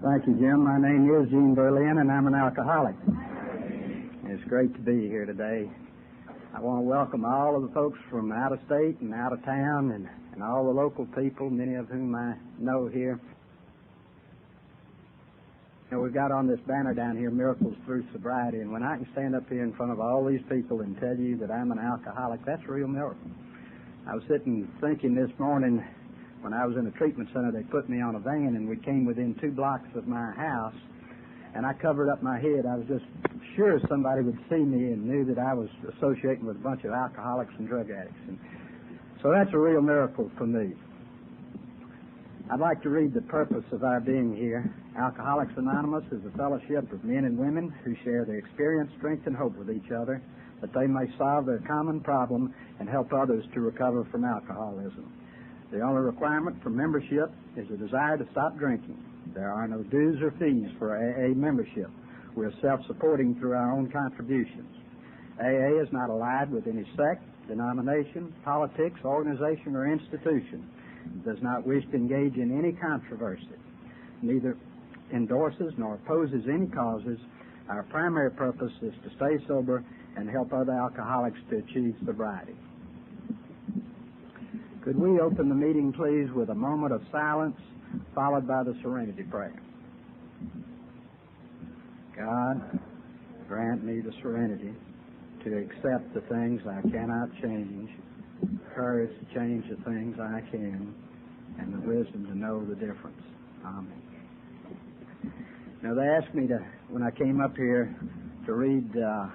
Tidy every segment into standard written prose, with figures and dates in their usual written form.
Thank you, Jim. My name is Gene Berlin, and I'm an alcoholic. It's great to be here today. I want to welcome all of the folks from out of state and out of town and all the local people, many of whom I know here. You know, we've got on this banner down here, Miracles Through Sobriety, and when I can stand up here in front of all these people and tell you that I'm an alcoholic, that's a real miracle. I was sitting thinking this morning, when I was in a treatment center, they put me on a van, and we came within 2 blocks of my house, and I covered up my head. I was just sure somebody would see me and knew that I was associating with a bunch of alcoholics and drug addicts. And so that's a real miracle for me. I'd like to read the purpose of our being here. Alcoholics Anonymous is a fellowship of men and women who share their experience, strength, and hope with each other, that they may solve their common problem and help others to recover from alcoholism. The only requirement for membership is a desire to stop drinking. There are no dues or fees for AA membership. We are self-supporting through our own contributions. AA is not allied with any sect, denomination, politics, organization, or institution. It does not wish to engage in any controversy. Neither endorses nor opposes any causes. Our primary purpose is to stay sober and help other alcoholics to achieve sobriety. Could we open the meeting, please, with a moment of silence, followed by the serenity prayer? God, grant me the serenity to accept the things I cannot change, courage to change the things I can, and the wisdom to know the difference. Amen. Now, they asked me when I came up here, to read a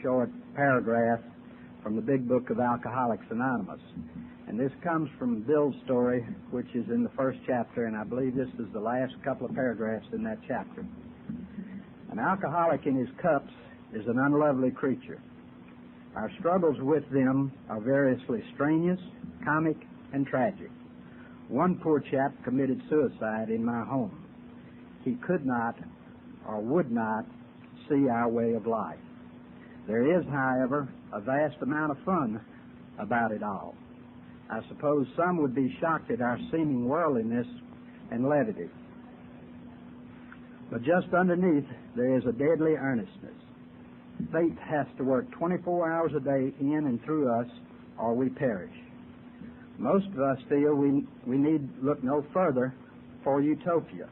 short paragraph from the big book of Alcoholics Anonymous. And this comes from Bill's story, which is in the first chapter, and I believe this is the last couple of paragraphs in that chapter. An alcoholic in his cups is an unlovely creature. Our struggles with them are variously strenuous, comic, and tragic. One poor chap committed suicide in my home. He could not or would not see our way of life. There is, however, a vast amount of fun about it all. I suppose some would be shocked at our seeming worldliness and levity. But just underneath, there is a deadly earnestness. Faith has to work 24 hours a day in and through us, or we perish. Most of us feel we need look no further for utopia.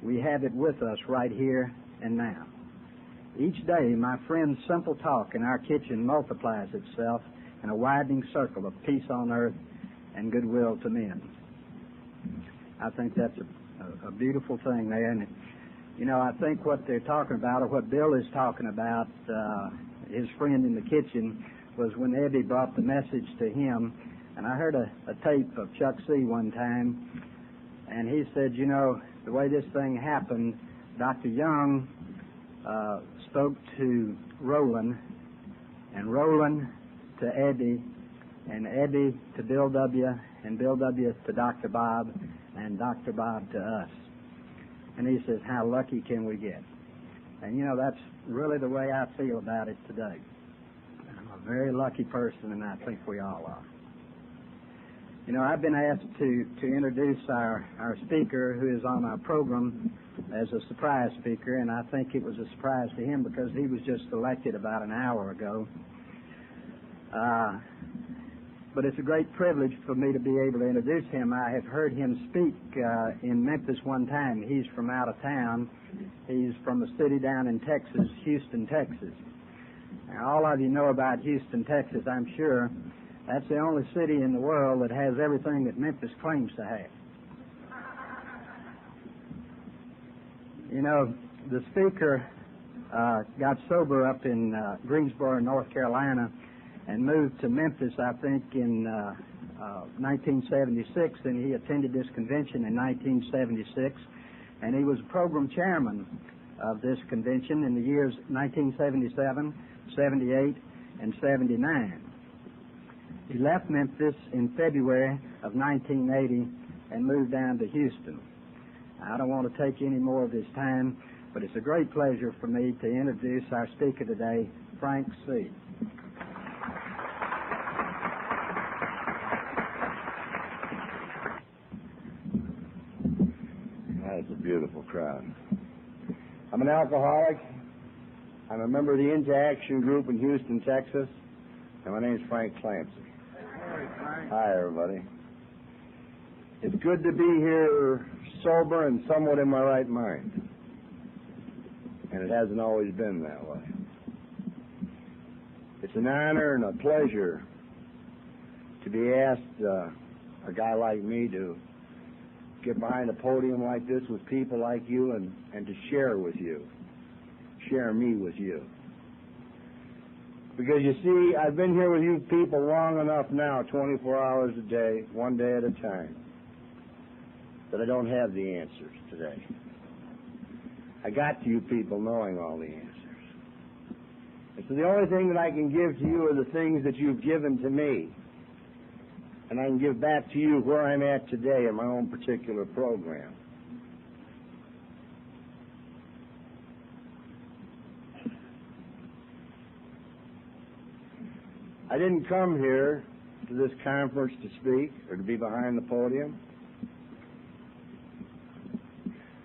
We have it with us right here and now. Each day, my friend's simple talk in our kitchen multiplies itself in a widening circle of peace on earth and goodwill to men. I think that's a beautiful thing there. And, you know, I think what they're talking about, or what Bill is talking about, his friend in the kitchen, was when Eddie brought the message to him. And I heard a tape of Chuck C. one time, and he said, you know, the way this thing happened, Dr. Young spoke to Roland, and Roland to Eddie, and Eddie to Bill W., and Bill W. to Dr. Bob, and Dr. Bob to us. And he says, how lucky can we get? And, you know, that's really the way I feel about it today. I'm a very lucky person, and I think we all are. You know, I've been asked to introduce our speaker who is on our program as a surprise speaker, and I think it was a surprise to him because he was just elected about an hour ago. But it's a great privilege for me to be able to introduce him. I have heard him speak in Memphis one time. He's from out of town. He's from a city down in Texas, Houston, Texas. Now, all of you know about Houston, Texas, I'm sure. That's the only city in the world that has everything that Memphis claims to have. You know, the speaker got sober up in Greensboro, North Carolina, and moved to Memphis, I think, in 1976, and he attended this convention in 1976, and he was program chairman of this convention in the years 1977, 78, and 79. He left Memphis in February of 1980 and moved down to Houston. I don't want to take any more of his time, but it's a great pleasure for me to introduce our speaker today, Frank C. That's a beautiful crowd. I'm an alcoholic. I'm a member of the Into Action group in Houston, Texas, and my name's Frank Clancy. Hi, everybody. It's good to be here sober and somewhat in my right mind. And it hasn't always been that way. It's an honor and a pleasure to be asked, a guy like me, to get behind a podium like this with people like you and to share with you, share me with you. Because you see, I've been here with you people long enough now, 24 hours a day, one day at a time, that I don't have the answers today. I got to you people knowing all the answers. And so the only thing that I can give to you are the things that you've given to me. And I can give back to you where I'm at today in my own particular program. I didn't come here to this conference to speak or to be behind the podium.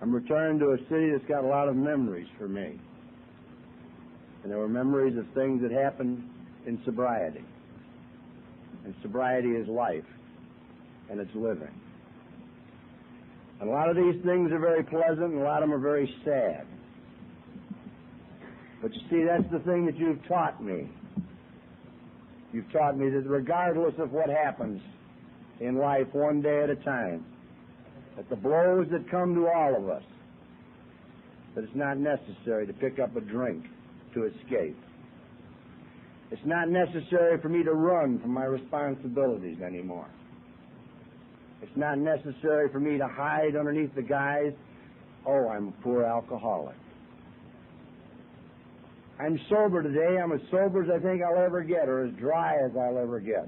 I'm returning to a city that's got a lot of memories for me. And there were memories of things that happened in sobriety. And sobriety is life, and it's living. And a lot of these things are very pleasant, and a lot of them are very sad. But you see, that's the thing that you've taught me. You've taught me that regardless of what happens in life one day at a time, that the blows that come to all of us, that it's not necessary to pick up a drink to escape. It's not necessary for me to run from my responsibilities anymore. It's not necessary for me to hide underneath the guise, oh, I'm a poor alcoholic. I'm sober today. I'm as sober as I think I'll ever get, or as dry as I'll ever get.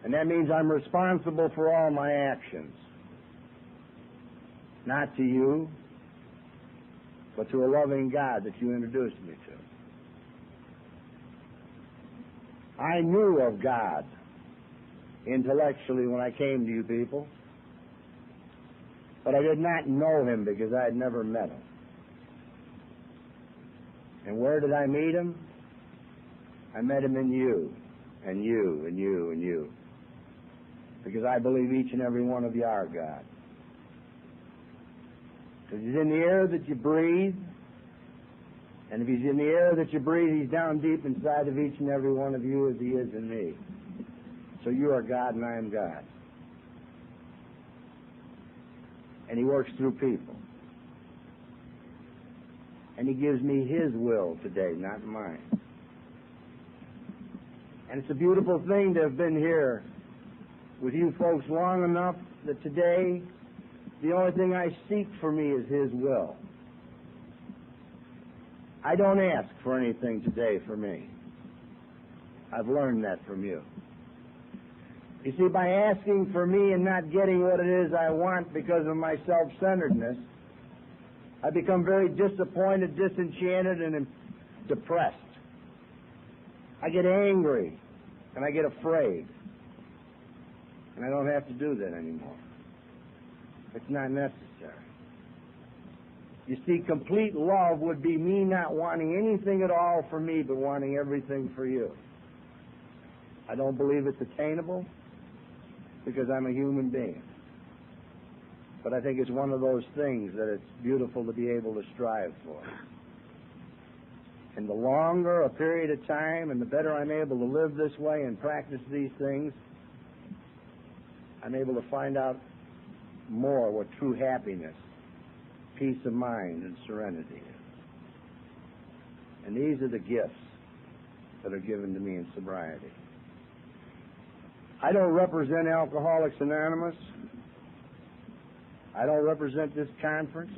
And that means I'm responsible for all my actions. Not to you, but to a loving God that you introduced me to. I knew of God intellectually when I came to you people, but I did not know him because I had never met him. And where did I meet him? I met him in you, and you, and you, and you. Because I believe each and every one of you are God. Because he's in the air that you breathe, and if he's in the air that you breathe, he's down deep inside of each and every one of you as he is in me. So you are God and I am God. And he works through people. And he gives me his will today, not mine. And it's a beautiful thing to have been here with you folks long enough that today the only thing I seek for me is his will. I don't ask for anything today for me. I've learned that from you. You see, by asking for me and not getting what it is I want because of my self-centeredness, I become very disappointed, disenchanted, and depressed. I get angry, and I get afraid. And I don't have to do that anymore. It's not necessary. You see, complete love would be me not wanting anything at all for me, but wanting everything for you. I don't believe it's attainable because I'm a human being. But I think it's one of those things that it's beautiful to be able to strive for. And the longer a period of time and the better I'm able to live this way and practice these things, I'm able to find out more what true happiness, peace of mind, and serenity is. And these are the gifts that are given to me in sobriety. I don't represent Alcoholics Anonymous. I don't represent this conference.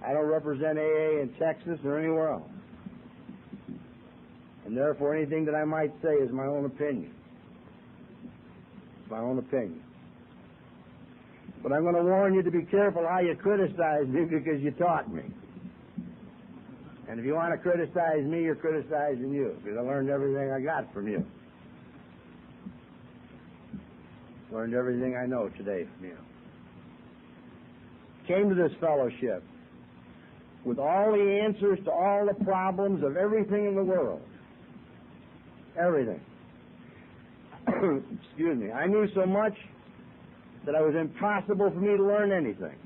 I don't represent AA in Texas or anywhere else. And therefore anything that I might say is my own opinion. It's my own opinion. But I'm going to warn you to be careful how you criticize me because you taught me. And if you want to criticize me, you're criticizing you because I learned everything I got from you. Learned everything I know today from you. came to this fellowship with all the answers to all the problems of everything in the world. Everything. Excuse me. I knew so much that it was impossible for me to learn anything.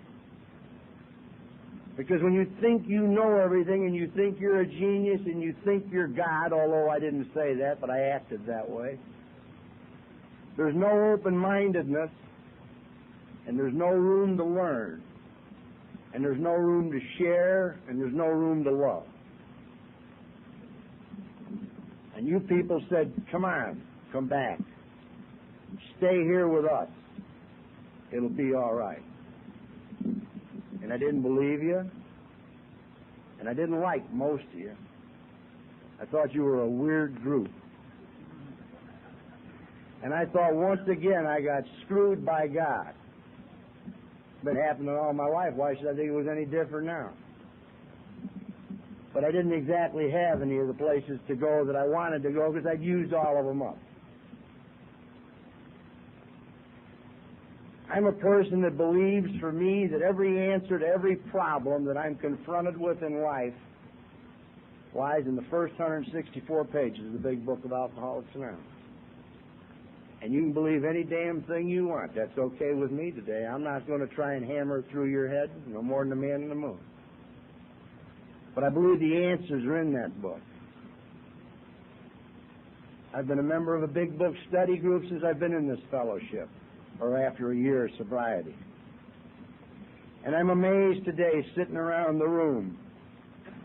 Because when you think you know everything and you think you're a genius and you think you're God, although I didn't say that, but I acted that way, there's no open-mindedness and there's no room to learn and there's no room to share and there's no room to love. And you people said, come on, come back. Stay here with us. It'll be all right. And I didn't believe you, and I didn't like most of you. I thought you were a weird group. And I thought once again I got screwed by God. It's been happening all my life. Why should I think it was any different now? But I didn't exactly have any of the places to go that I wanted to go because I'd used all of them up. I'm a person that believes, for me, that every answer to every problem that I'm confronted with in life lies in the first 164 pages of the big book of Alcoholics Anonymous. And you can believe any damn thing you want. That's okay with me today. I'm not going to try and hammer it through your head no more than the man in the moon. But I believe the answers are in that book. I've been a member of a big book study group since I've been in this fellowship, or after a year of sobriety. And I'm amazed today, sitting around the room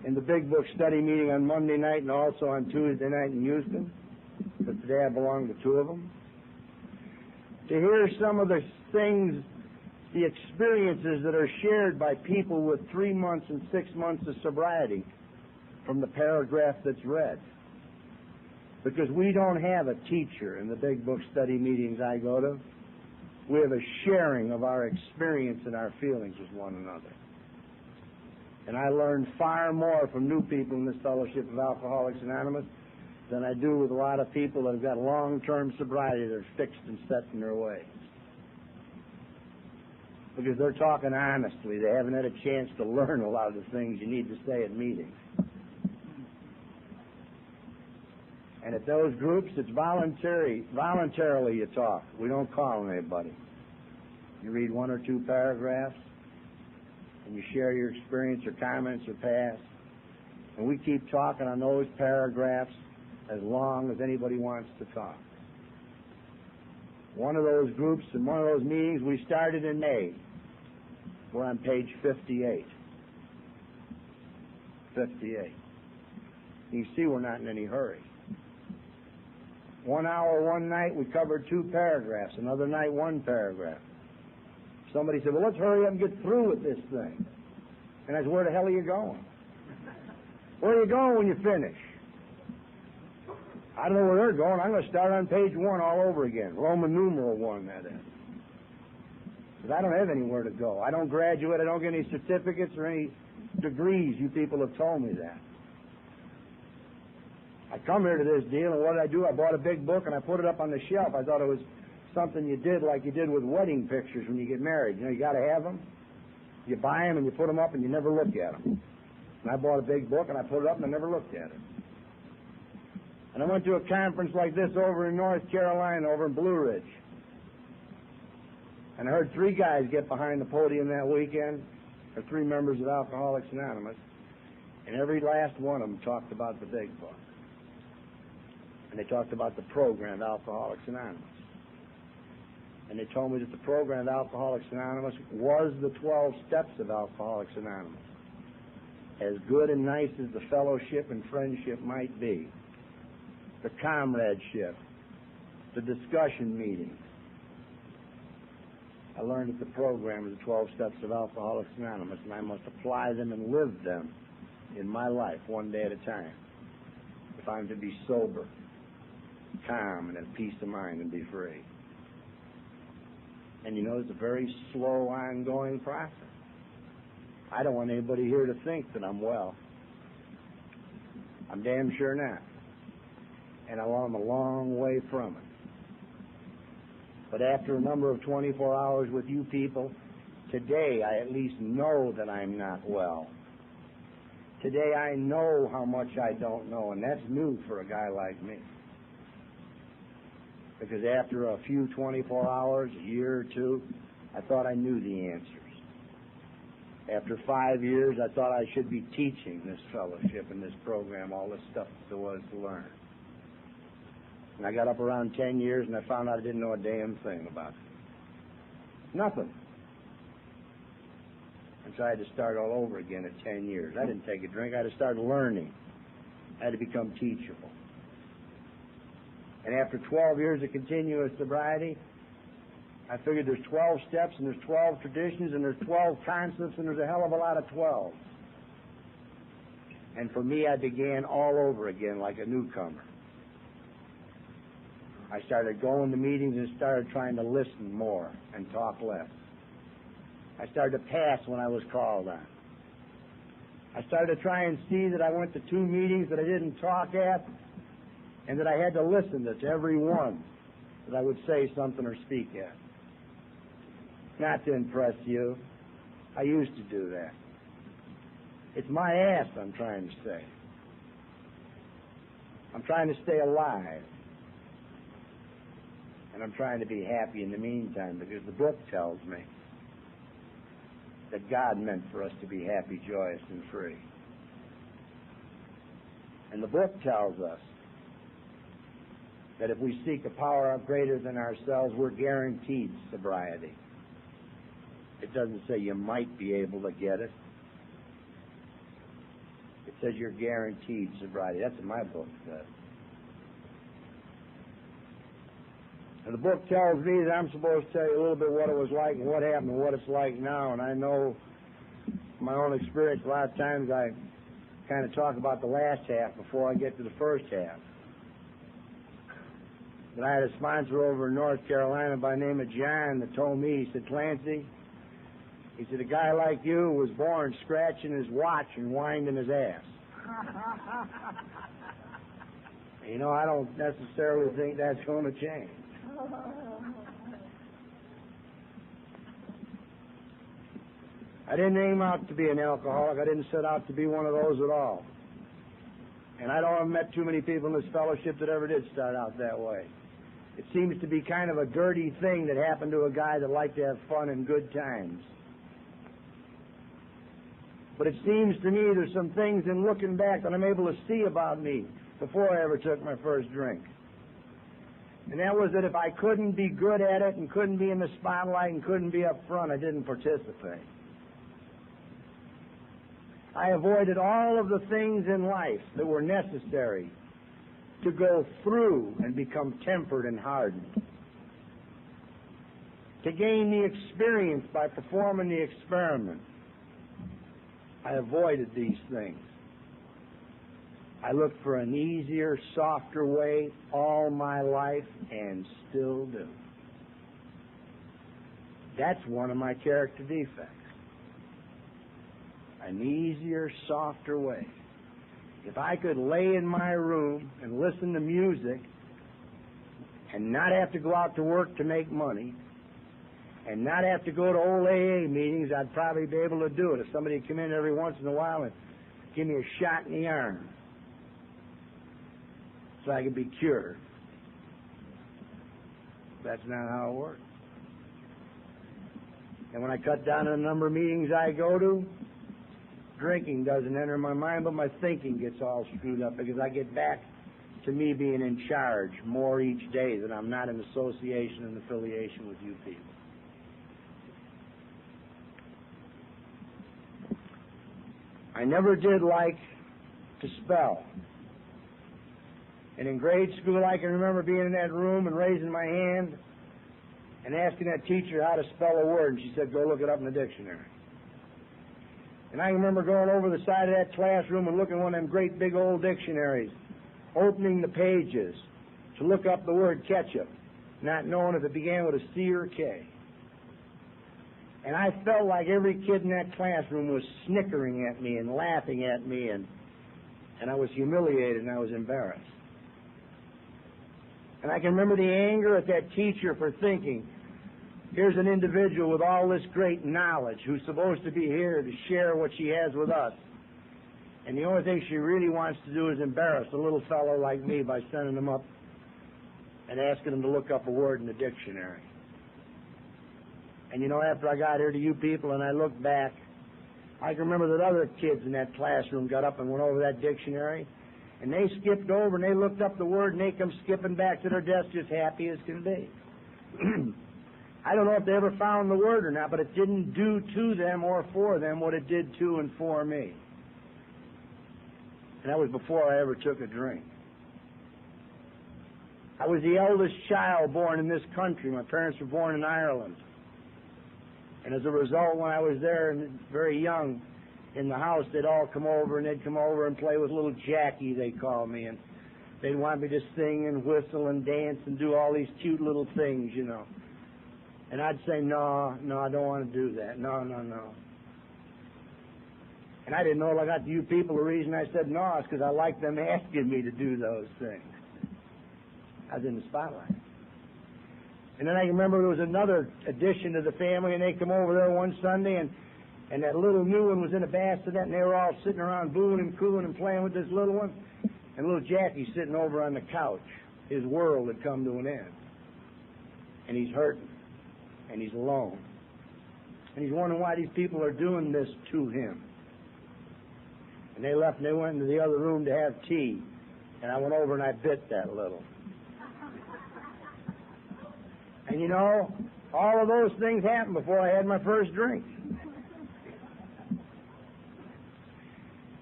in the big book study meeting on Monday night and also on Tuesday night in Houston, but today I belong to two of them, to hear some of the things, the experiences that are shared by people with 3 months and 6 months of sobriety from the paragraph that's read. Because we don't have a teacher in the big book study meetings I go to. We have a sharing of our experience and our feelings with one another. And I learn far more from new people in this fellowship of Alcoholics Anonymous than I do with a lot of people that have got long-term sobriety that are fixed and set in their ways. Because they're talking honestly. They haven't had a chance to learn a lot of the things you need to say at meetings. And at those groups, it's voluntarily you talk. We don't call anybody. You read 1 or 2 paragraphs, and you share your experience or comments or past, and we keep talking on those paragraphs as long as anybody wants to talk. One of those groups and one of those meetings we started in May. We're on page 58. 58. You see we're not in any hurry. 1 hour, one night, we covered 2 paragraphs. Another night, 1 paragraph. Somebody said, well, let's hurry up and get through with this thing. And I said, where the hell are you going? Where are you going when you finish? I don't know where they're going. I'm going to start on page 1 all over again. Roman numeral 1, that is. Because I don't have anywhere to go. I don't graduate. I don't get any certificates or any degrees. You people have told me that. I come here to this deal, and what did I do? I bought a big book, and I put it up on the shelf. I thought it was something you did like you did with wedding pictures when you get married. You know, you got to have them. You buy them, and you put them up, and you never look at them. And I bought a big book, and I put it up, and I never looked at it. And I went to a conference like this over in North Carolina, over in Blue Ridge. And I heard 3 guys get behind the podium that weekend, or 3 members of Alcoholics Anonymous, and every last one of them talked about the big book. And they talked about the program of Alcoholics Anonymous. And they told me that the program of Alcoholics Anonymous was the 12 steps of Alcoholics Anonymous. As good and nice as the fellowship and friendship might be, the comradeship, the discussion meetings, I learned that the program is the 12 steps of Alcoholics Anonymous, and I must apply them and live them in my life one day at a time if I'm to be sober, calm, and have peace of mind and be free. And you know, it's a very slow, ongoing process. I don't want anybody here to think that I'm well. I'm damn sure not. And I'm a long way from it. But after a number of 24 hours with you people Today, I at least know that I'm not well. Today, I know how much I don't know, and that's new for a guy like me. Because after a few 24 hours, a year or two, I thought I knew the answers. After 5 years, I thought I should be teaching this fellowship and this program all this stuff there was to learn. And I got up around 10 years and I found out I didn't know a damn thing about it. Nothing. And so I had to start all over again at 10 years. I didn't take a drink. I had to start learning. I had to become teachable. And after 12 years of continuous sobriety, I figured there's 12 steps and there's 12 traditions and there's 12 concepts and there's a hell of a lot of 12. And for me, I began all over again like a newcomer. I started going to meetings and started trying to listen more and talk less. I started to pass when I was called on. I started to try and see that I went to 2 meetings that I didn't talk at and that I had to listen to every one that I would say something or speak at. Not to impress you. I used to do that. It's my ass I'm trying to say. I'm trying to stay alive. And I'm trying to be happy in the meantime, because the book tells me that God meant for us to be happy, joyous, and free. And the book tells us that if we seek a power greater than ourselves, we're guaranteed sobriety. It doesn't say you might be able to get it. It says you're guaranteed sobriety. That's what my book says. And the book tells me that I'm supposed to tell you a little bit what it was like and what happened and what it's like now. And I know from my own experience, a lot of times I kind of talk about the last half before I get to the first half. But I had a sponsor over in North Carolina by the name of John that told me, he said, Clancy, he said, a guy like you was born scratching his watch and winding his ass. You know, I don't necessarily think that's going to change. I didn't aim out to be an alcoholic. I didn't set out to be one of those at all. And I don't have met too many people in this fellowship that ever did start out that way. It seems to be kind of a dirty thing that happened to a guy that liked to have fun and good times. But it seems to me there's some things in looking back that I'm able to see about me before I ever took my first drink. And that was that if I couldn't be good at it and couldn't be in the spotlight and couldn't be up front, I didn't participate. I avoided all of the things in life that were necessary to go through and become tempered and hardened. To gain the experience by performing the experiment. I avoided these things. I looked for an easier, softer way all my life and still do. That's one of my character defects. An easier, softer way. If I could lay in my room and listen to music and not have to go out to work to make money and not have to go to old AA meetings, I'd probably be able to do it. If somebody would come in every once in a while and give me a shot in the arm so I could be cured. That's not how it works. And when I cut down on the number of meetings I go to, drinking doesn't enter my mind, but my thinking gets all screwed up because I get back to me being in charge more each day, that I'm not in association and affiliation with you people. I never did like to spell. And in grade school, I can remember being in that room and raising my hand and asking that teacher how to spell a word, and she said, go look it up in the dictionary. And I remember going over the side of that classroom and looking at one of them great big old dictionaries, opening the pages to look up the word ketchup, not knowing if it began with a C or a K. And I felt like every kid in that classroom was snickering at me and laughing at me, and I was humiliated and I was embarrassed. And I can remember the anger at that teacher for thinking Here's an individual with all this great knowledge who's supposed to be here to share what she has with us. And the only thing she really wants to do is embarrass a little fellow like me by sending him up and asking him to look up a word in the dictionary. And you know, after I got here to you people and I looked back, I can remember that other kids in that classroom got up and went over that dictionary, and they skipped over and they looked up the word and they come skipping back to their desk just happy as can be. I don't know if they ever found the word or not, but it didn't do to them or for them what it did to and for me. And that was before I ever took a drink. I was the eldest child born in this country. My parents were born in Ireland. And as a result, when I was there and very young in the house, they'd all come over and they'd come over and play with little Jackie, they call me. And they'd want me to sing and whistle and dance and do all these cute little things, you know. And I'd say, no, I don't want to do that. No. And I didn't know, like I got to you people, the reason I said no is because I liked them asking me to do those things. I was in the spotlight. And then I remember there was another addition to the family, and they come over there one Sunday, and that little new one was in a bassinet, and they were all sitting around booing and cooing and playing with this little one. And little Jackie's sitting over on the couch. His world had come to an end. And he's hurting. And he's alone. And he's wondering why these people are doing this to him. And they left and they went into the other room to have tea. And I went over and I bit that little. And you know, all of those things happened before I had my first drink.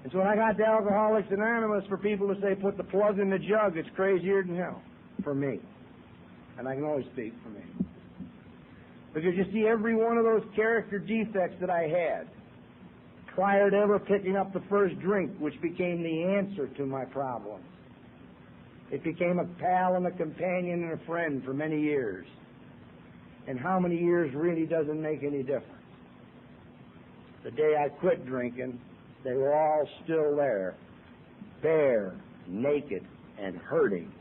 And so when I got to Alcoholics Anonymous, for people to say, put the plug in the jug, it's crazier than hell for me. And I can always speak for me. Because you see, every one of those character defects that I had, prior to ever picking up the first drink, which became the answer to my problems. It became a pal and a companion and a friend for many years. And how many years really doesn't make any difference. The day I quit drinking, they were all still there, bare, naked, and hurting.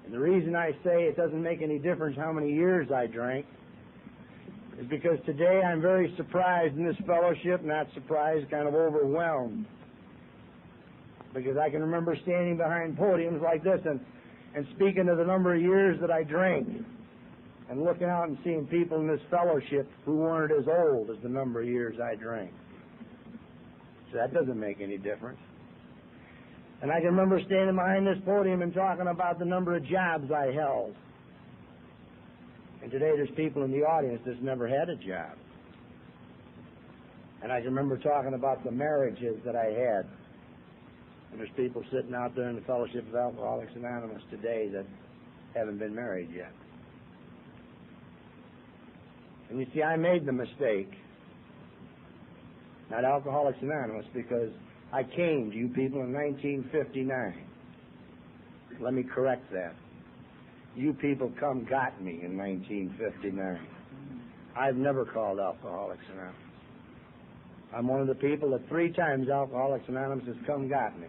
And the reason I say it doesn't make any difference how many years I drank is because today I'm very surprised in this fellowship, not surprised, kind of overwhelmed. Because I can remember standing behind podiums like this and speaking of the number of years that I drank and looking out and seeing people in this fellowship who weren't as old as the number of years I drank. So that doesn't make any difference. And I can remember standing behind this podium and talking about the number of jobs I held. And today there's people in the audience that's never had a job. And I can remember talking about the marriages that I had. And there's people sitting out there in the Fellowship of Alcoholics Anonymous today that haven't been married yet. And you see, I made the mistake, not Alcoholics Anonymous, because I came to you people in 1959. Let me correct that. You people got me in 1959. I've never called Alcoholics Anonymous. I'm one of the people that 3 times Alcoholics Anonymous has got me.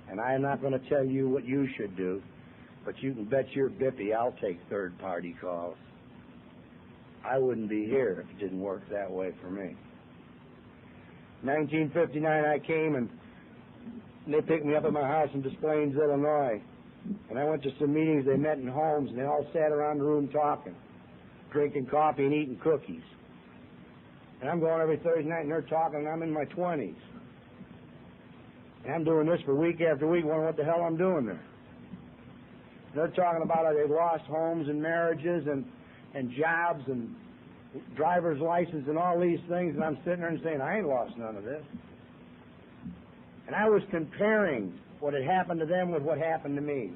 And I am not going to tell you what you should do, but you can bet your bippy I'll take third-party calls. I wouldn't be here if it didn't work that way for me. 1959 I came and they picked me up at my house in Des Plaines, Illinois. And I went to some meetings. They met in homes and they all sat around the room talking, drinking coffee and eating cookies. And I'm going every Thursday night and they're talking and I'm in my 20s. And I'm doing this for week after week, wondering what the hell I'm doing there. They're talking about how they've lost homes and marriages and jobs and driver's license and all these things, and I'm sitting there and saying, I ain't lost none of this. And I was comparing what had happened to them with what happened to me,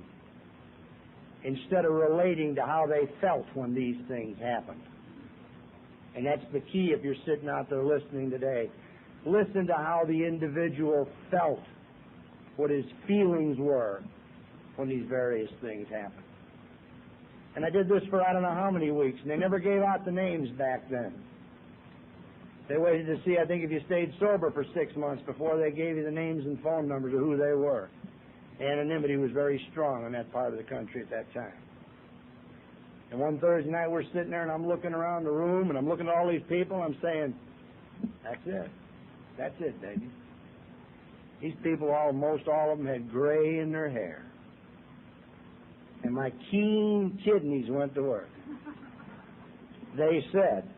instead of relating to how they felt when these things happened. And that's the key if you're sitting out there listening today. Listen to how the individual felt, what his feelings were when these various things happened. And I did this for I don't know how many weeks, and they never gave out the names back then. They waited to see, I think, if you stayed sober for 6 months before they gave you the names and phone numbers of who they were. Anonymity was very strong in that part of the country at that time. And one Thursday night we're sitting there and I'm looking around the room and I'm looking at all these people and I'm saying, that's it. That's it, baby. These people, almost all of them, had gray in their hair. And my keen kidneys went to work. They said,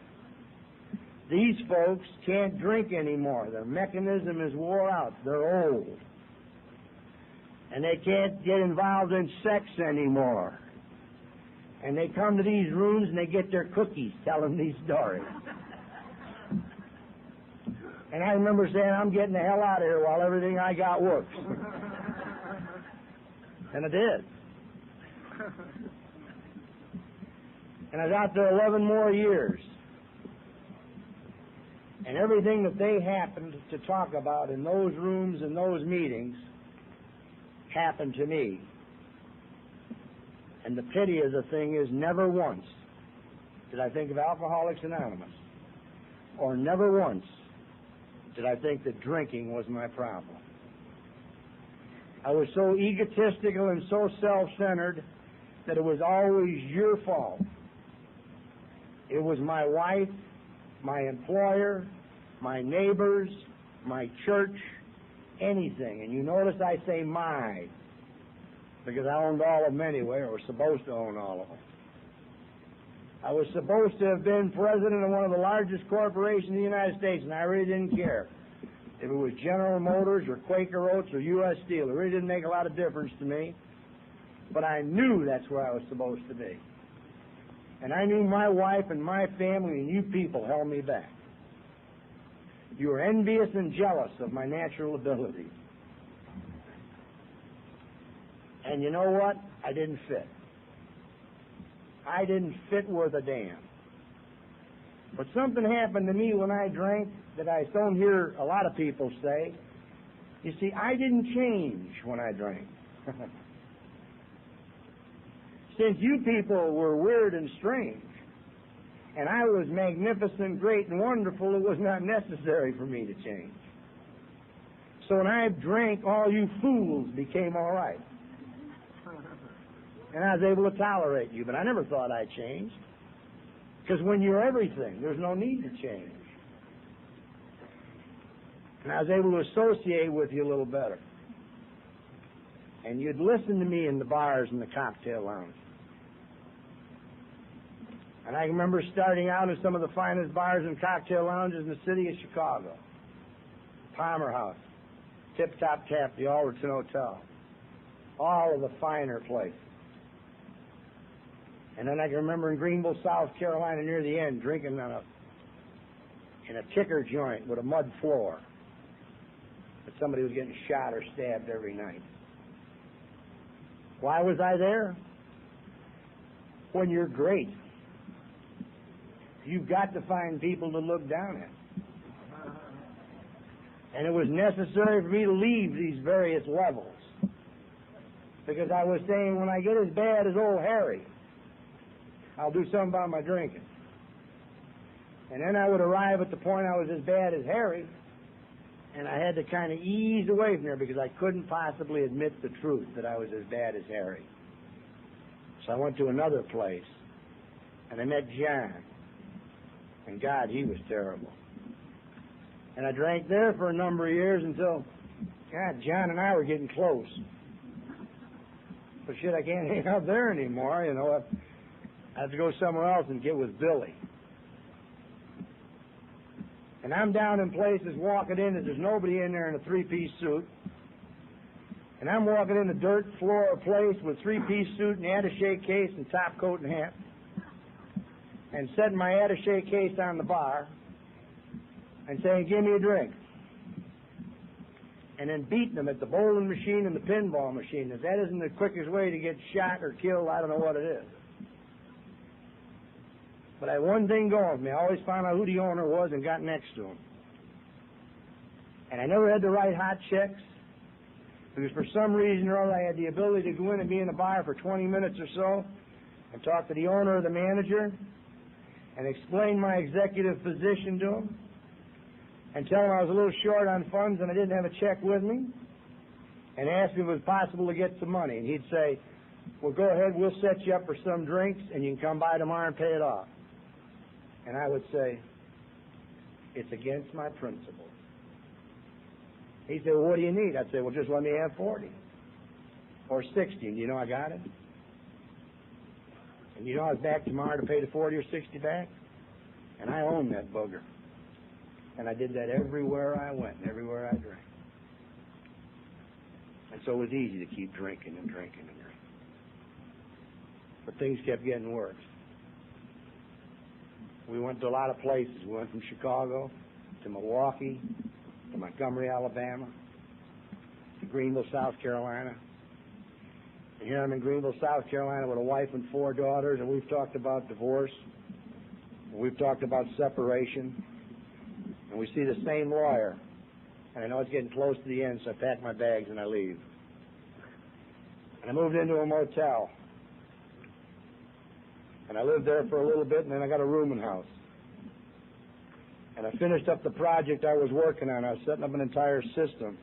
these folks can't drink anymore. Their mechanism is wore out. They're old. And they can't get involved in sex anymore. And they come to these rooms and they get their cookies telling these stories. And I remember saying, I'm getting the hell out of here while everything I got works. And I did. And I was out there 11 more years. And everything that they happened to talk about in those rooms and those meetings happened to me. And the pity of the thing is, never once did I think of Alcoholics Anonymous, or never once did I think that drinking was my problem. I was so egotistical and so self-centered that it was always your fault. It was my wife, my employer, my neighbors, my church, anything. And you notice I say my, because I owned all of them anyway, or was supposed to own all of them. I was supposed to have been president of one of the largest corporations in the United States, and I really didn't care. If it was General Motors or Quaker Oats or U.S. Steel, it really didn't make a lot of difference to me. But I knew that's where I was supposed to be. And I knew my wife and my family and you people held me back. You were envious and jealous of my natural ability. And you know what? I didn't fit. I didn't fit worth a damn. But something happened to me when I drank that I don't hear a lot of people say. You see, I didn't change when I drank. Since you people were weird and strange, and I was magnificent, great, and wonderful, it was not necessary for me to change. So when I drank, all you fools became all right. And I was able to tolerate you, but I never thought I changed. Because when you're everything, there's no need to change. And I was able to associate with you a little better. And you'd listen to me in the bars and the cocktail lounge. And I remember starting out in some of the finest bars and cocktail lounges in the city of Chicago. Palmer House, Tip Top Tap, the Alderton Hotel. All of the finer places. And then I can remember in Greenville, South Carolina, near the end, drinking in a ticker joint with a mud floor. But somebody was getting shot or stabbed every night. Why was I there? When you're great, you've got to find people to look down at. And it was necessary for me to leave these various levels. Because I was saying, when I get as bad as old Harry, I'll do something about my drinking. And then I would arrive at the point I was as bad as Harry, and I had to kind of ease away from there because I couldn't possibly admit the truth that I was as bad as Harry. So I went to another place, and I met John. And God, he was terrible. And I drank there for a number of years until, God, John and I were getting close. But shit, I can't hang out there anymore, you know. I have to go somewhere else and get with Billy. And I'm down in places walking in, and there's nobody in there in a three-piece suit. And I'm walking in a dirt floor place with three-piece suit and attaché case and top coat and hat. And setting my attaché case on the bar and saying, give me a drink. And then beating them at the bowling machine and the pinball machine. If that isn't the quickest way to get shot or killed, I don't know what it is. But I had one thing going with me. I always found out who the owner was and got next to him. And I never had to write hot checks because for some reason or other I had the ability to go in and be in a bar for 20 minutes or so and talk to the owner or the manager and explain my executive position to him and tell him I was a little short on funds and I didn't have a check with me and ask him if it was possible to get some money. And he'd say, well, go ahead, we'll set you up for some drinks, and you can come by tomorrow and pay it off. And I would say, it's against my principles. He said, well, what do you need? I'd say, well, just let me have 40 or 60. And you know I got it? And you know I was back tomorrow to pay the 40 or 60 back? And I own that booger. And I did that everywhere I went and everywhere I drank. And so it was easy to keep drinking and drinking and drinking. But things kept getting worse. We went to a lot of places. We went from Chicago to Milwaukee, to Montgomery, Alabama, to Greenville, South Carolina. And here I'm in Greenville, South Carolina with a wife and 4 daughters, and we've talked about divorce. And we've talked about separation. And we see the same lawyer. And I know it's getting close to the end, so I pack my bags and I leave. And I moved into a motel. And I lived there for a little bit, and then I got a rooming house. And I finished up the project I was working on. I was setting up an entire system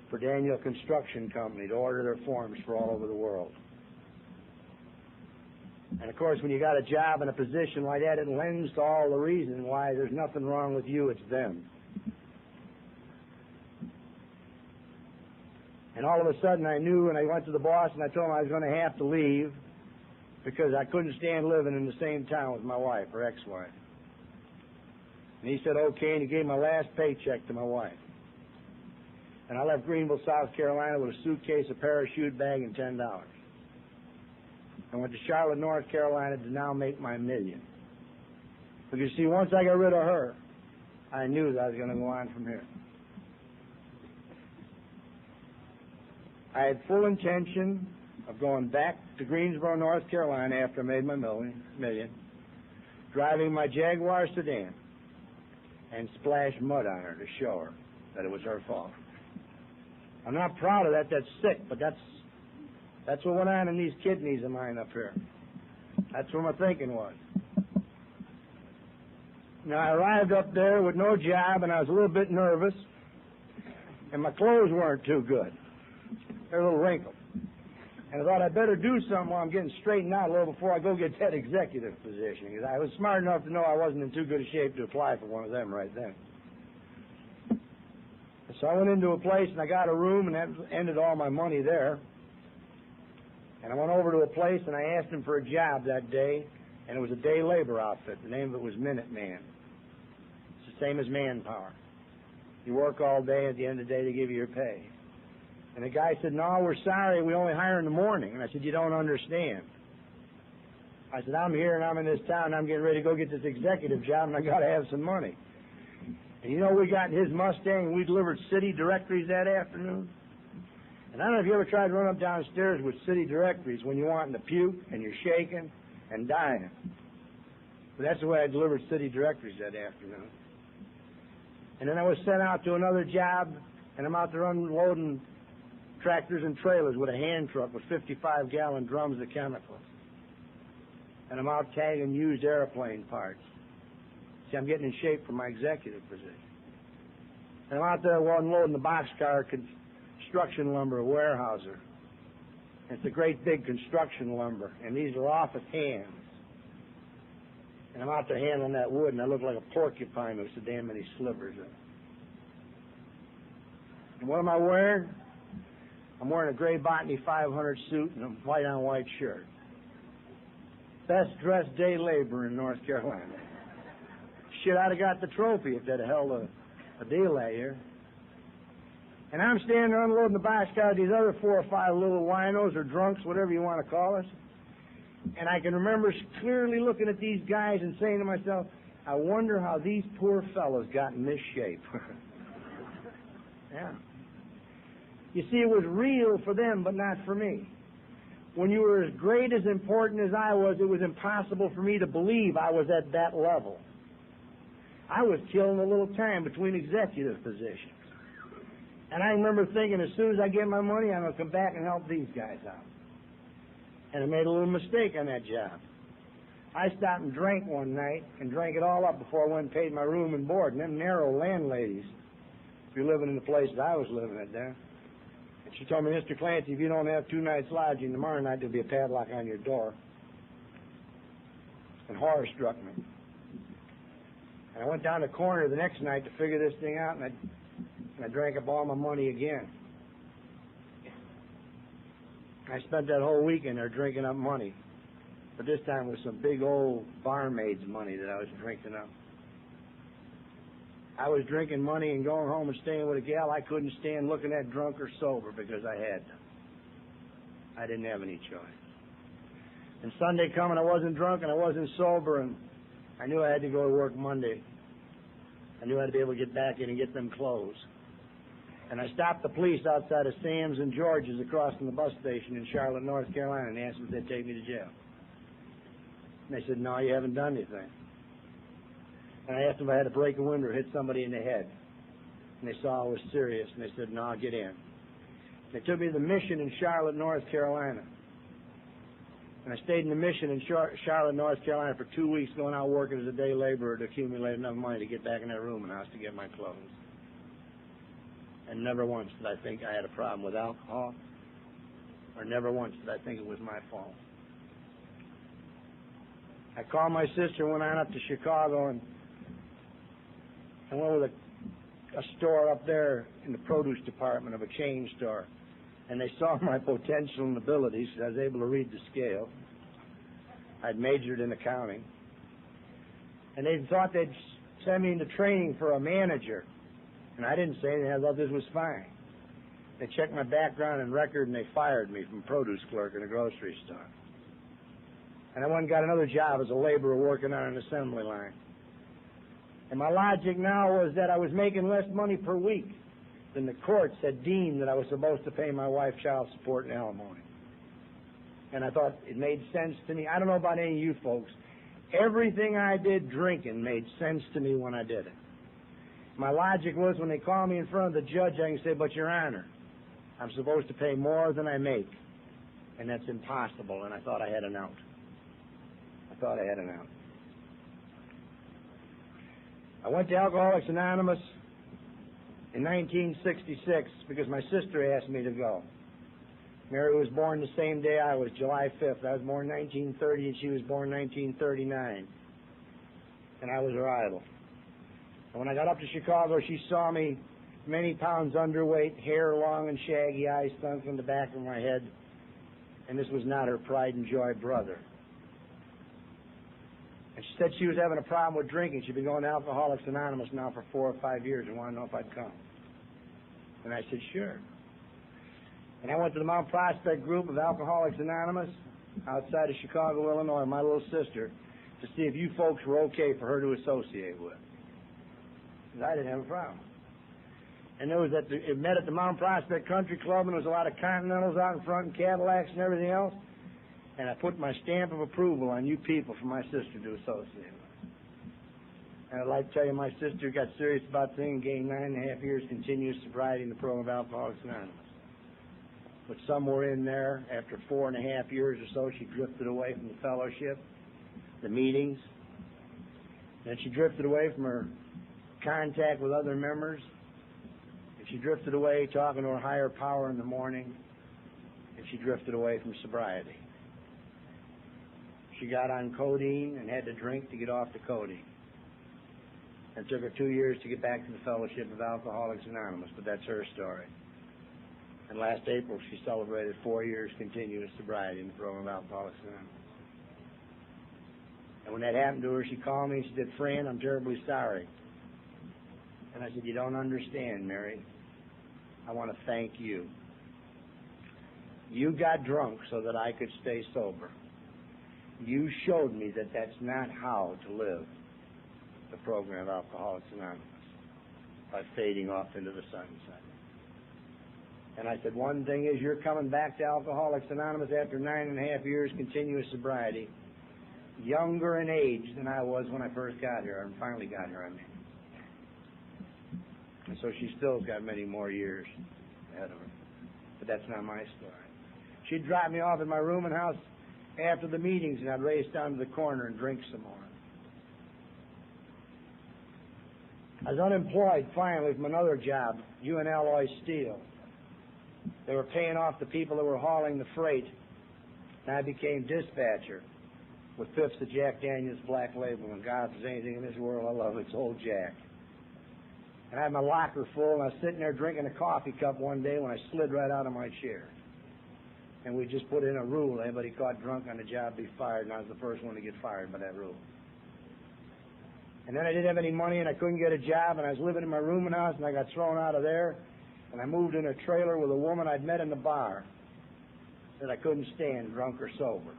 for Daniel Construction Company to order their forms for all over the world. And, of course, when you got a job and a position like that, it lends to all the reason why there's nothing wrong with you, it's them. And all of a sudden I knew, and I went to the boss and I told him I was going to have to leave because I couldn't stand living in the same town with my wife, or ex-wife. And he said, okay, and he gave my last paycheck to my wife. And I left Greenville, South Carolina with a suitcase, a parachute bag, and $10. I went to Charlotte, North Carolina to now make my million. Because, see, once I got rid of her, I knew that I was going to go on from here. I had full intention of going back to Greensboro, North Carolina after I made my million, driving my Jaguar sedan, and splash mud on her to show her that it was her fault. I'm not proud of that. That's sick, but that's what went on in these kidneys of mine up here. That's where my thinking was. Now, I arrived up there with no job, and I was a little bit nervous, and my clothes weren't too good. They're a little wrinkled. And I thought I'd better do something while I'm getting straightened out a little before I go get that executive position, because I was smart enough to know I wasn't in too good a shape to apply for one of them right then. So I went into a place and I got a room, and that ended all my money there. And I went over to a place and I asked them for a job that day, and it was a day labor outfit. The name of it was Minuteman. It's the same as Manpower. You work all day, at the end of the day they give you your pay. And the guy said, no, we're sorry, we only hire in the morning. And I said, you don't understand. I said, I'm here and I'm in this town and I'm getting ready to go get this executive job and I got to have some money. And you know, we got in his Mustang and we delivered city directories that afternoon. And I don't know if you ever tried to run up downstairs with city directories when you're wanting to puke and you're shaking and dying. But that's the way I delivered city directories that afternoon. And then I was sent out to another job, and I'm out there unloading tractors and trailers with a hand truck with 55-gallon drums of chemicals. And I'm out tagging used airplane parts. See, I'm getting in shape for my executive position. And I'm out there unloading the boxcar construction lumber warehouser. It's a great big construction lumber, and these are office hands. And I'm out there handling that wood, and I look like a porcupine with so damn many slivers in it. And what am I wearing? I'm wearing a gray Botany 500 suit and a white-on-white shirt. Best dressed day laborer in North Carolina. Shit, I'd have got the trophy if they'd have held a deal that year. And I'm standing there unloading the boxcar with these other 4 or 5 little winos or drunks, whatever you want to call us. And I can remember clearly looking at these guys and saying to myself, I wonder how these poor fellows got in this shape. Yeah. You see, it was real for them, but not for me. When you were as great, as important as I was, it was impossible for me to believe I was at that level. I was killing a little time between executive positions. And I remember thinking, as soon as I get my money, I'm going to come back and help these guys out. And I made a little mistake on that job. I stopped and drank one night and drank it all up before I went and paid my room and board. And them narrow landladies, if you're living in the place that I was living at there, And she told me, Mr. Clancy, if you don't have 2 nights lodging tomorrow night, there'll be a padlock on your door. And horror struck me. And I went down the corner the next night to figure this thing out, and I drank up all my money again. I spent that whole weekend there drinking up money. But this time with some big old barmaid's money that I was drinking up. I was drinking money and going home and staying with a gal I couldn't stand looking at drunk or sober because I had to. I didn't have any choice. And Sunday coming, I wasn't drunk and I wasn't sober, and I knew I had to go to work Monday. I knew I had to be able to get back in and get them clothes. And I stopped the police outside of Sam's and George's across from the bus station in Charlotte, North Carolina, and asked them if they'd take me to jail. And they said, no, you haven't done anything. And I asked them if I had to break a window or hit somebody in the head. And they saw I was serious, and they said, no, get in. They took me to the mission in Charlotte, North Carolina. And I stayed in the mission in Charlotte, North Carolina for 2 weeks, going out working as a day laborer to accumulate enough money to get back in that room and house to get my clothes. And never once did I think I had a problem with alcohol, or never once did I think it was my fault. I called my sister and went on up to Chicago, and I went with a store up there in the produce department of a chain store. And they saw my potential and abilities. I was able to read the scale. I'd majored in accounting. And they thought they'd send me into training for a manager. And I didn't say anything. I thought this was fine. They checked my background and record, and they fired me from produce clerk in a grocery store. And I went and got another job as a laborer working on an assembly line. And my logic now was that I was making less money per week than the courts had deemed that I was supposed to pay my wife child support and alimony. And I thought it made sense to me. I don't know about any of you folks. Everything I did drinking made sense to me when I did it. My logic was when they call me in front of the judge, I can say, but Your Honor, I'm supposed to pay more than I make. And that's impossible. And I thought I had an out. I went to Alcoholics Anonymous in 1966 because my sister asked me to go. Mary was born the same day I was, July 5th. I was born 1930 and she was born 1939. And I was her idol. And when I got up to Chicago, she saw me many pounds underweight, hair long and shaggy, eyes sunk in the back of my head. And this was not her pride and joy brother. And she said she was having a problem with drinking. She'd been going to Alcoholics Anonymous now for 4 or 5 years and wanted to know if I'd come. And I said, sure. And I went to the Mount Prospect group of Alcoholics Anonymous outside of Chicago, Illinois, my little sister, to see if you folks were okay for her to associate with. Because I didn't have a problem. And it met at the Mount Prospect Country Club, and there was a lot of Continentals out in front and Cadillacs and everything else. And I put my stamp of approval on you people for my sister to associate with. And I'd like to tell you, my sister got serious about things, gained 9.5 years continuous sobriety in the program of Alcoholics Anonymous. But somewhere in there, after 4.5 years or so, she drifted away from the fellowship, the meetings. Then she drifted away from her contact with other members. And she drifted away talking to her higher power in the morning. And she drifted away from sobriety. She got on codeine and had to drink to get off the codeine. It took her 2 years to get back to the fellowship of Alcoholics Anonymous, but that's her story. And last April, she celebrated 4 years continuous sobriety in the program of Alcoholics Anonymous. And when that happened to her, she called me and she said, "Fran, I'm terribly sorry." And I said, "You don't understand, Mary. I want to thank you. You got drunk so that I could stay sober. You showed me that that's not how to live the program of Alcoholics Anonymous, by fading off into the sunset." And I said, one thing is, you're coming back to Alcoholics Anonymous after 9.5 years continuous sobriety, younger in age than I was when I first got here, and finally got here, I mean. And so she still's got many more years ahead of her. But that's not my story. She'd drop me off at my rooming house after the meetings, and I'd race down to the corner and drink some more. I was unemployed finally from another job, UNLOI Steel. They were paying off the people that were hauling the freight, and I became dispatcher with fifths of Jack Daniels Black Label. And God, if there's anything in this world I love, it's Old Jack. And I had my locker full, and I was sitting there drinking a coffee cup one day when I slid right out of my chair. And we just put in a rule: anybody caught drunk on the job be fired, and I was the first one to get fired by that rule. And then I didn't have any money, and I couldn't get a job, and I was living in my rooming house, and I got thrown out of there, and I moved in a trailer with a woman I'd met in the bar that I couldn't stand, drunk or sober.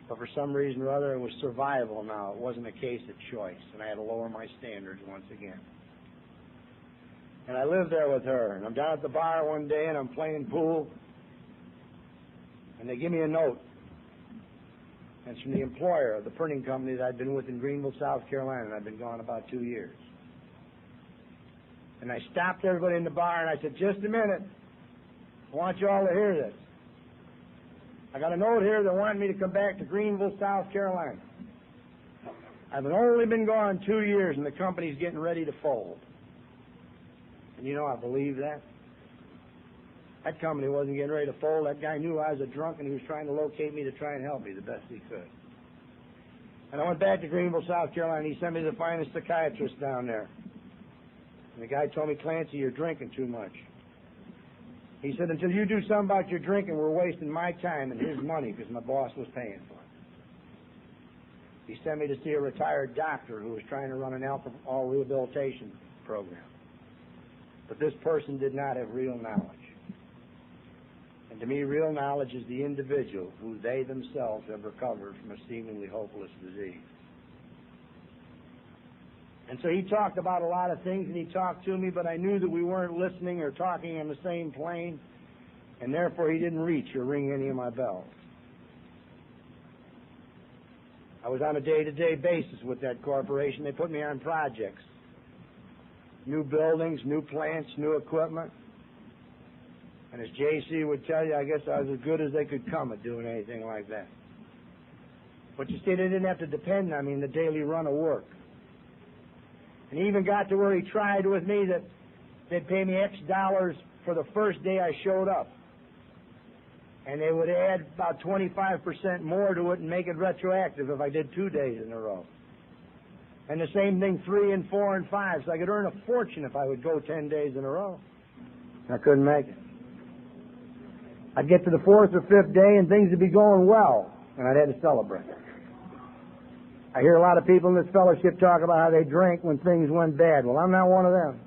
But for some reason or other, it was survival now. It wasn't a case of choice, and I had to lower my standards once again. And I lived there with her, and I'm down at the bar one day, and I'm playing pool, and they give me a note. And it's from the employer of the printing company that I'd been with in Greenville, South Carolina, and I'd been gone about 2 years. And I stopped everybody in the bar, and I said, just a minute. I want you all to hear this. I got a note here that wanted me to come back to Greenville, South Carolina. I've only been gone 2 years, and the company's getting ready to fold. And you know, I believe that. That company wasn't getting ready to fold. That guy knew I was a drunk, and he was trying to locate me to try and help me the best he could. And I went back to Greenville, South Carolina. He sent me to the finest psychiatrist down there. And the guy told me, Clancy, you're drinking too much. He said, until you do something about your drinking, we're wasting my time and his money because my boss was paying for it. He sent me to see a retired doctor who was trying to run an alcohol rehabilitation program. But this person did not have real knowledge. And to me, real knowledge is the individual who they themselves have recovered from a seemingly hopeless disease. And so he talked about a lot of things, and he talked to me, but I knew that we weren't listening or talking on the same plane, and therefore he didn't reach or ring any of my bells. I was on a day-to-day basis with that corporation. They put me on projects. New buildings, new plants, new equipment. And as J.C. would tell you, I guess I was as good as they could come at doing anything like that. But you see, they didn't have to depend on me in the daily run of work. And he even got to where he tried with me that they'd pay me X dollars for the first day I showed up. And they would add about 25% more to it and make it retroactive if I did 2 days in a row. And the same thing 3 and 4 and 5. So I could earn a fortune if I would go 10 days in a row. I couldn't make it. I'd get to the 4th or 5th day and things would be going well, and I'd have to celebrate. I hear a lot of people in this fellowship talk about how they drank when things went bad. Well, I'm not one of them.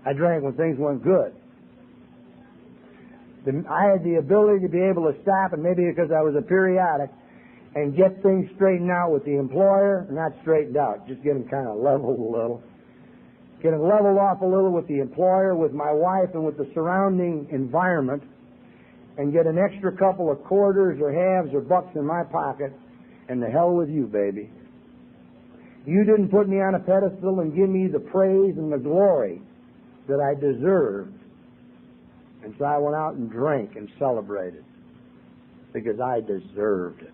I drank when things went good. I had the ability to be able to stop, and maybe because I was a periodic, and get things straightened out with the employer, not straightened out, just get them kind of leveled a little. Get them leveled off a little with the employer, with my wife, and with the surrounding environment, and get an extra couple of quarters or halves or bucks in my pocket, and the hell with you, baby. You didn't put me on a pedestal and give me the praise and the glory that I deserved. And so I went out and drank and celebrated because I deserved it.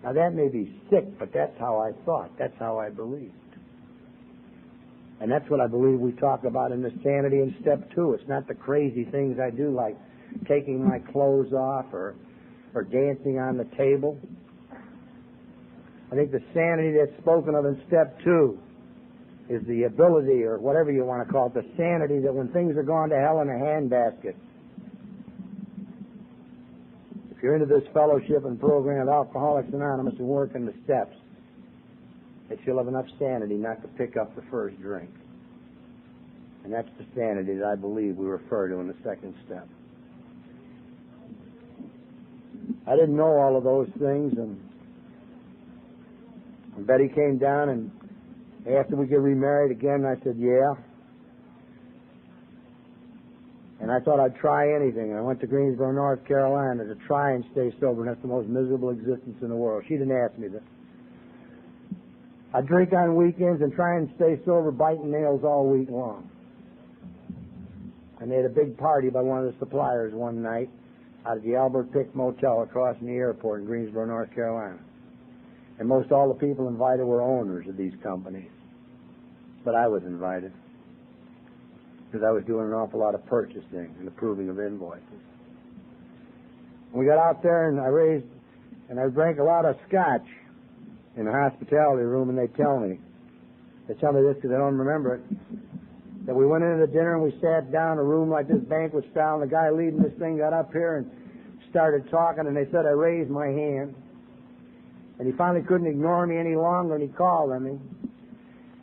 Now that may be sick, but that's how I thought. That's how I believed. And that's what I believe we talk about in the sanity in step 2. It's not the crazy things I do like taking my clothes off or dancing on the table. I think the sanity that's spoken of in step 2 is the ability, or whatever you want to call it, the sanity that when things are going to hell in a handbasket, if you're into this fellowship and program of Alcoholics Anonymous and work in the steps, that you'll have enough sanity not to pick up the first drink. And that's the sanity that I believe we refer to in the second step. I didn't know all of those things, and Betty came down, and after we get remarried again, I said, yeah. And I thought I'd try anything. I went to Greensboro, North Carolina to try and stay sober, and that's the most miserable existence in the world. She didn't ask me that. I'd drink on weekends and try and stay sober, biting nails all week long. And they had a big party by one of the suppliers one night out of the Albert Pick Motel across from the airport in Greensboro, North Carolina. And most all the people invited were owners of these companies. But I was invited. because I was doing an awful lot of purchasing and approving of invoices. We got out there, and I drank a lot of scotch in the hospitality room, and they tell me this because I don't remember it, that we went into the dinner and we sat down in a room like this, banquet style, and the guy leading this thing got up here and started talking, and they said I raised my hand, and he finally couldn't ignore me any longer, and he called on me.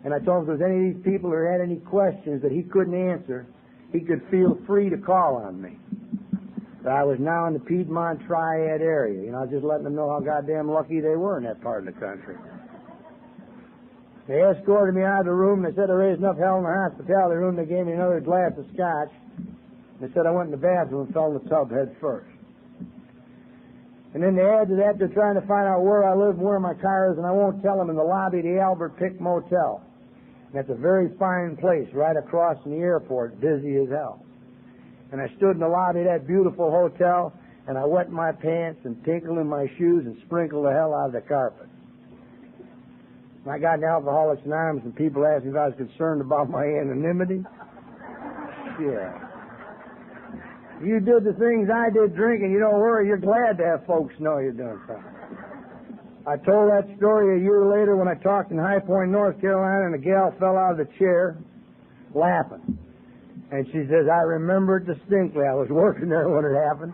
And I told him if there's any of these people who had any questions that he couldn't answer, he could feel free to call on me. That I was now in the Piedmont Triad area. You know, I was just letting them know how goddamn lucky they were in that part of the country. They escorted me out of the room, and they said I raised enough hell in the hospitality room. They gave me another glass of scotch. They said I went in the bathroom and fell in the tub head first. And then they add to that, they're trying to find out where I live and where my car is, and I won't tell them, in the lobby of the Albert Pick Motel. And that's a very fine place right across from the airport, busy as hell. And I stood in the lobby of that beautiful hotel, and I wet my pants and tinkled in my shoes and sprinkled the hell out of the carpet. And I got in Alcoholics Anonymous, and people asked me if I was concerned about my anonymity. Yeah. You did the things I did drinking, you don't worry, you're glad to have folks know you're doing something. I told that story a year later when I talked in High Point, North Carolina, and a gal fell out of the chair laughing. And she says, I remember it distinctly. I was working there when it happened.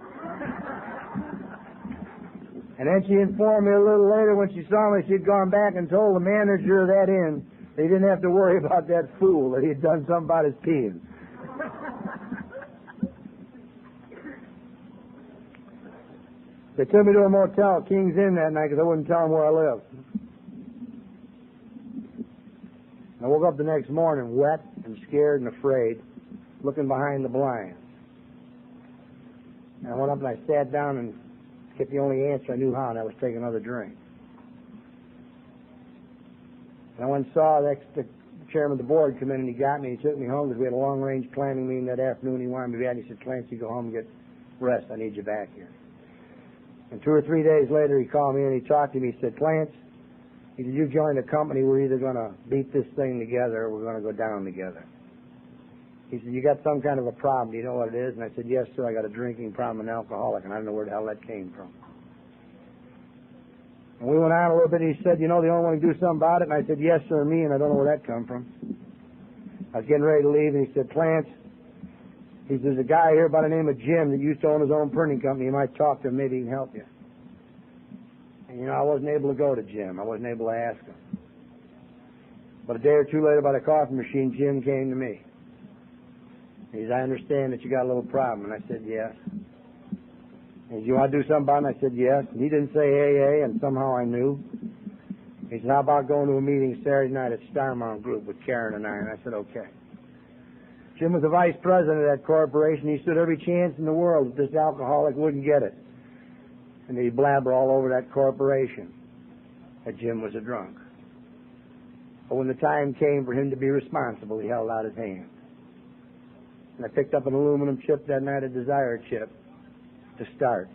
And then she informed me a little later when she saw me, she'd gone back and told the manager of that inn they didn't have to worry about that fool, that he'd done something about his peeing. They took me to a motel, King's Inn, that night because I wouldn't tell them where I lived. I woke up the next morning wet and scared and afraid, looking behind the blinds. And I went up and I sat down and get the only answer I knew how, and that was take another drink. And I went and saw the chairman of the board come in, and he got me, and he took me home because we had a long-range planning meeting that afternoon. He wanted me back, and he said, Clancy, go home and get rest. I need you back here. And 2 or 3 days later, he called me and he talked to me. He said, Clance, he said, you joined a company. We're either going to beat this thing together or we're going to go down together. He said, you got some kind of a problem. Do you know what it is? And I said, yes, sir. I got a drinking problem, an alcoholic, and I don't know where the hell that came from. And we went on a little bit, and he said, you know, the only one who can do something about it? And I said, yes, sir, me, and I don't know where that come from. I was getting ready to leave, and he said, Clance, he says, there's a guy here by the name of Jim that used to own his own printing company. You might talk to him. Maybe he can help you. And, you know, I wasn't able to go to Jim. I wasn't able to ask him. But a day or two later, by the coffee machine, Jim came to me. He said, I understand that you got a little problem. And I said, yes. He said, you want to do something about it? And I said, yes. And he didn't say AA, and somehow I knew. He said, how about going to a meeting Saturday night at Starmount Group with Karen and I? And I said, okay. Jim was the vice president of that corporation. He stood every chance in the world that this alcoholic wouldn't get it. And he'd blabber all over that corporation that Jim was a drunk. But when the time came for him to be responsible, he held out his hand. And I picked up an aluminum chip that night, a Desire chip, to start.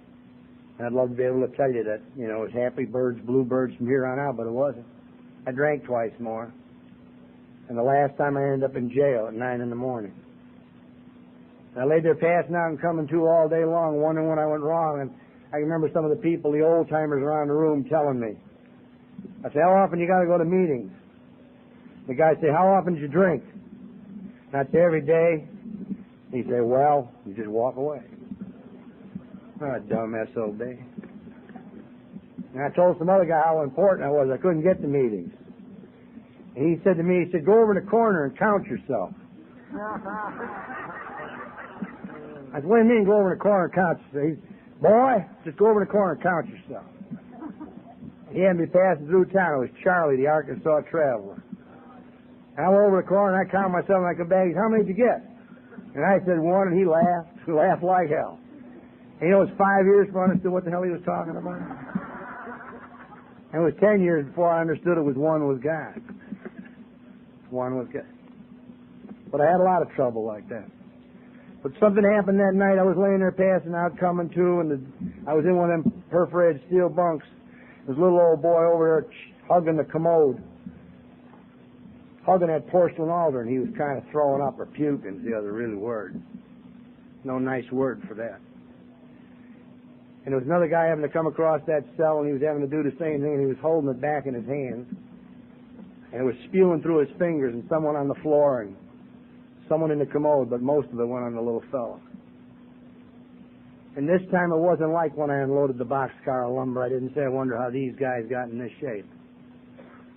And I'd love to be able to tell you that, you know, it was happy birds, bluebirds from here on out, but it wasn't. I drank twice more. And the last time I ended up in jail at 9 in the morning. And I laid there passing out and coming to all day long, wondering when I went wrong. And I remember some of the people, the old-timers around the room, telling me. I said, how often you got to go to meetings? The guy said, how often did you drink? And I'd say, every day. He'd say, well, you just walk away. Oh, dumb SOB. And I told some other guy how important I was. I couldn't get to meetings. And he said to me, he said, go over in the corner and count yourself. I said, what do you mean go over in the corner and count yourself? He said, boy, just go over in the corner and count yourself. He had me passing through town. It was Charlie, the Arkansas Traveler. I went over the corner and I counted myself and I come back. He said, how many did you get? And I said 1, and he laughed. He laughed like hell. And you know, it was 5 years before I understood what the hell he was talking about. And it was 10 years before I understood it was one with God. One with God. But I had a lot of trouble like that. But something happened that night. I was laying there passing out, coming to, and I was in one of them perforated steel bunks. This little old boy over there hugging the commode. hugging that porcelain altar, and he was kind of throwing up or puking is the other really word. No nice word for that. And there was another guy having to come across that cell, and he was having to do the same thing, and he was holding it back in his hands. And it was spewing through his fingers, and someone on the floor, and someone in the commode, but most of it went on the little fellow. And this time it wasn't like when I unloaded the boxcar of lumber. I didn't say, I wonder how these guys got in this shape.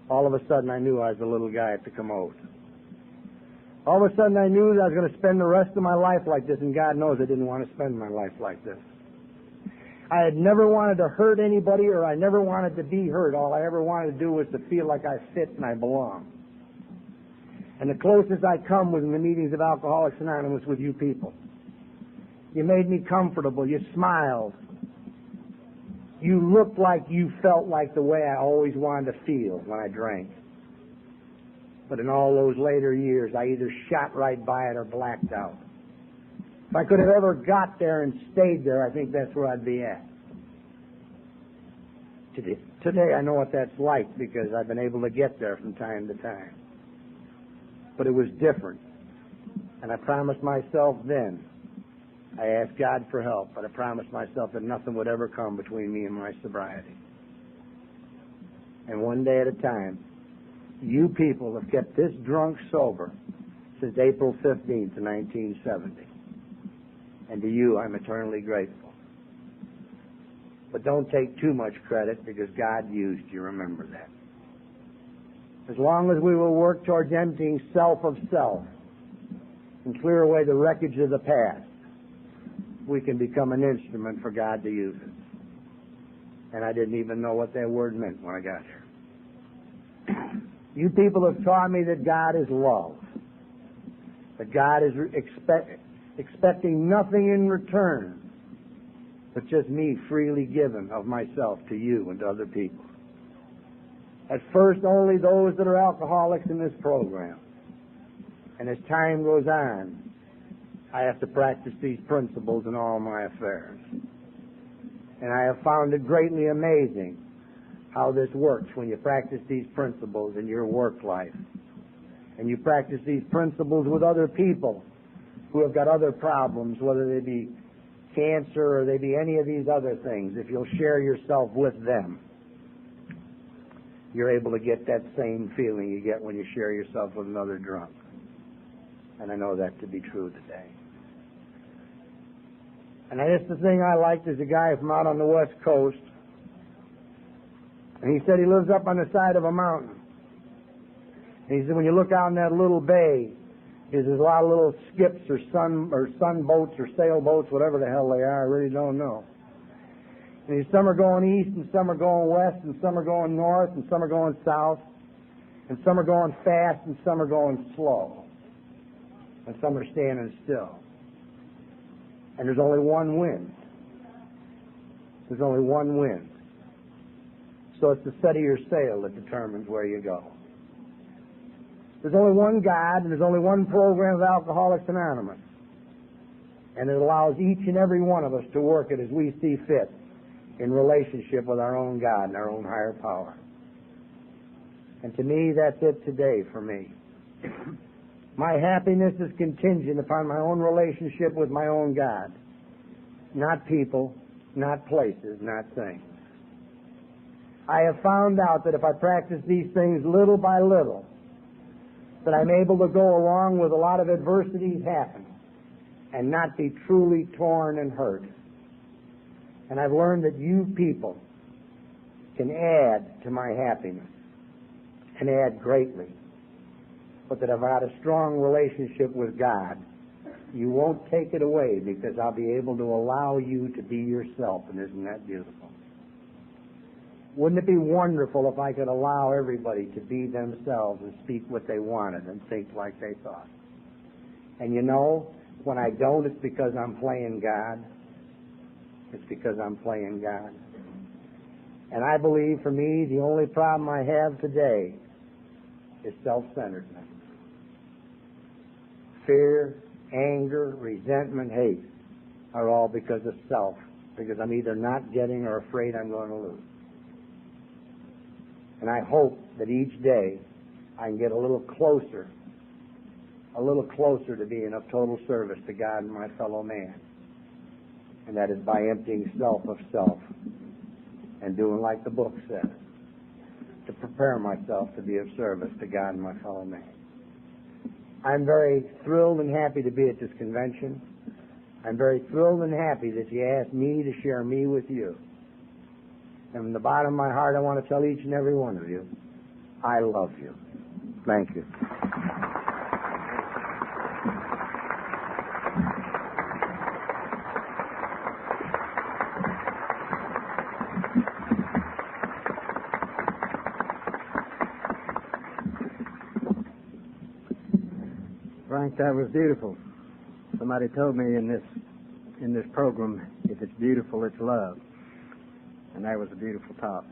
All of a sudden I knew I was the little guy at the commode. All of a sudden I knew that I was going to spend the rest of my life like this, and God knows I didn't want to spend my life like this. I had never wanted to hurt anybody, or I never wanted to be hurt. All I ever wanted to do was to feel like I fit and I belong. And the closest I come was in the meetings of Alcoholics Anonymous with you people. You made me comfortable. You smiled. You looked like you felt like the way I always wanted to feel when I drank. But in all those later years, I either shot right by it or blacked out. If I could have ever got there and stayed there, I think that's where I'd be at. Today I know what that's like because I've been able to get there from time to time. But it was different. And I promised myself then, I asked God for help, but I promised myself that nothing would ever come between me and my sobriety. And one day at a time, you people have kept this drunk sober since April 15th, 1970. And to you, I'm eternally grateful. But don't take too much credit because God used you, remember that. As long as we will work towards emptying self of self and clear away the wreckage of the past, we can become an instrument for God to use it. And I didn't even know what that word meant when I got here. You people have taught me that God is love, that God is expecting nothing in return but just me freely given of myself to you and to other people. At first, only those that are alcoholics in this program. And as time goes on, I have to practice these principles in all my affairs. And I have found it greatly amazing how this works when you practice these principles in your work life. And you practice these principles with other people who have got other problems, whether they be cancer or they be any of these other things. If you'll share yourself with them, you're able to get that same feeling you get when you share yourself with another drunk. And I know that to be true today. And I guess the thing I liked is a guy from out on the West Coast. And he said he lives up on the side of a mountain. And he said when you look out in that little bay, there's a lot of little skips or sun boats or sailboats, whatever the hell they are, I really don't know. And some are going east and some are going west and some are going north and some are going south and some are going fast and some are going slow and some are standing still. And there's only one wind. There's only one wind. So it's the set of your sail that determines where you go. There's only one God and there's only one program of Alcoholics Anonymous. And it allows each and every one of us to work it as we see fit in relationship with our own God and our own higher power. And to me, that's it today for me. My happiness is contingent upon my own relationship with my own God. Not people, not places, not things. I have found out that if I practice these things little by little, that I'm able to go along with a lot of adversities happen and not be truly torn and hurt. And I've learned that you people can add to my happiness and add greatly. But that if I had a strong relationship with God, you won't take it away because I'll be able to allow you to be yourself. And isn't that beautiful? Wouldn't it be wonderful if I could allow everybody to be themselves and speak what they wanted and think like they thought? And you know, when I don't, it's because I'm playing God. It's because I'm playing God. And I believe for me, the only problem I have today is self-centeredness. Fear, anger, resentment, hate are all because of self, because I'm either not getting or afraid I'm going to lose. And I hope that each day I can get a little closer to being of total service to God and my fellow man. And that is by emptying self of self and doing like the book says, to prepare myself to be of service to God and my fellow man. I'm very thrilled and happy to be at this convention. I'm very thrilled and happy that you asked me to share me with you. And from the bottom of my heart, I want to tell each and every one of you, I love you. Thank you. Frank, that was beautiful. Somebody told me in this program, if it's beautiful, it's love. And that was a beautiful talk.